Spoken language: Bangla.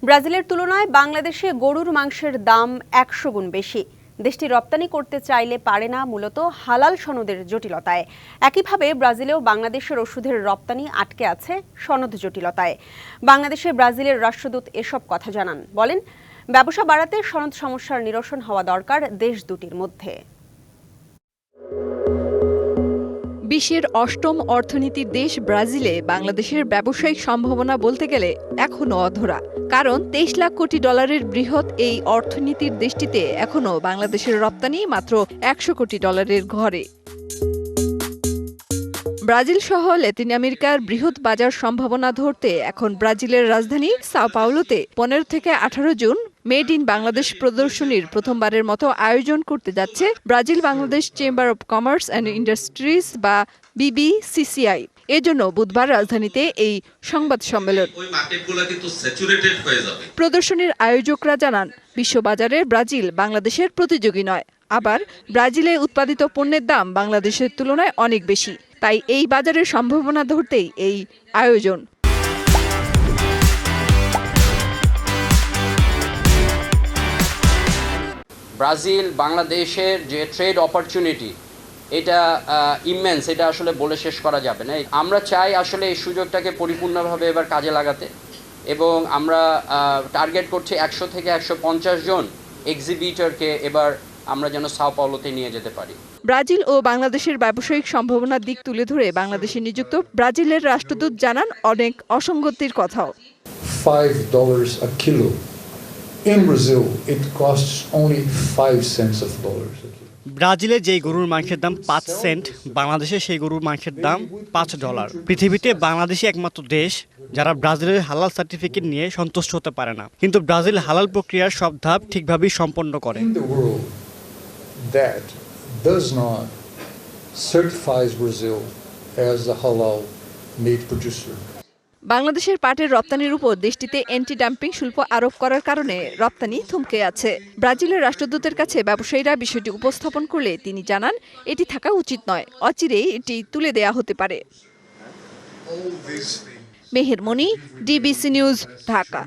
ব্রাজিলের তুলনায় বাংলাদেশে গরুর মাংসের দাম ১০০ গুণ বেশি। দেশটি রপ্তানি করতে চাইলে পারে না, মূলত হালাল সনদের জটিলতায়। একইভাবে ব্রাজিলেও বাংলাদেশের ওষুধের রপ্তানি আটকে আছে সনদ জটিলতায়। বাংলাদেশে ব্রাজিলের রাষ্ট্রদূত এসব কথা জানান, বলেন ব্যবসা বাড়াতে সনদ সমস্যার নিরসন হওয়া দরকার দেশ দুটির মধ্যে। বিশ্বের অষ্টম অর্থনীতির দেশ ব্রাজিলে বাংলাদেশের ব্যবসায়িক সম্ভাবনা বলতে গেলে এখনও অধরা। কারণ ২৩ লাখ কোটি ডলারের বৃহৎ এই অর্থনীতির দেশটিতে এখনও বাংলাদেশের রপ্তানি মাত্র ১০০ কোটি ডলারের ঘরে। ব্রাজিল সহ ল্যাটিন আমেরিকার বৃহৎ বাজার সম্ভাবনা ধরতে এখন ব্রাজিলের রাজধানী সাও পাওলোতে ১৫ থেকে ১৮ জুন মেড ইন বাংলাদেশ প্রদর্শনীর প্রথমবারের মতো আয়োজন করতে যাচ্ছে Brazil Bangladesh chamber of commerce and industries বা BBCCI। এজন্য বুধবার রাজধানীতে এই সংবাদ সম্মেলন। প্রদর্শনীর আয়োজকরা জানান, বিশ্ববাজারে ব্রাজিল বাংলাদেশের প্রতিযোগী নয়। আবার ব্রাজিলে উৎপাদিত পণ্যের দাম বাংলাদেশের তুলনায় অনেক বেশি। তাই এই বাজারের সম্ভাবনা ধরতেই এই আয়োজন। ব্রাজিল বাংলাদেশের যে ট্রেড অপরচুনিটি, এটা ইমেন্স, এটা আসলে বলে শেষ করা যাবে না। আমরা চাই আসলে এই সুযোগটাকে পরিপূর্ণভাবে এবার কাজে লাগাতে, এবং আমরা টার্গেট করছি ১০০ থেকে ১৫০ জন এক্সিবিটরকে এবার আমরা যেন সাও পাওলোতে নিয়ে যেতে পারি। ব্রাজিল ও বাংলাদেশের ব্যবসায়িক সম্ভাবনার দিক তুলে ধরে বাংলাদেশে নিযুক্ত ব্রাজিলের রাষ্ট্রদূত জানান, অনেক অসঙ্গতির কথাও। $5 a kilo. In Brazil, it costs only 5 cents of dollars a kilo. ব্রাজিলে যেই গরুর মাংসের দাম ৫ সেন্ট, বাংলাদেশে সেই গরুর মাংসের দাম $5। পৃথিবীতে বাংলাদেশই একমাত্র দেশ যারা ব্রাজিলের হালাল সার্টিফিকেট নিয়ে সন্তুষ্ট হতে পারে না, কিন্তু ব্রাজিল হালাল প্রক্রিয়ার সব ধাপ ঠিকভাবেই সম্পন্ন করে। In the world that does not certify Brazil as a halal meat producer. বাংলাদেশের পাটের রপ্তানির উপর দেশটিতে অ্যান্টি ডাম্পিং শুল্ক আরোপ করার কারণে রপ্তানি থমকে আছে। ব্রাজিলের রাষ্ট্রদূতের কাছে ব্যবসায়ীরা বিষয়টি উপস্থাপন করলে তিনি জানান, এটি থাকা উচিত নয়, অচিরেই এটি তুলে দেয়া হতে পারে। মেহের মনি, DBC নিউজ, ঢাকা।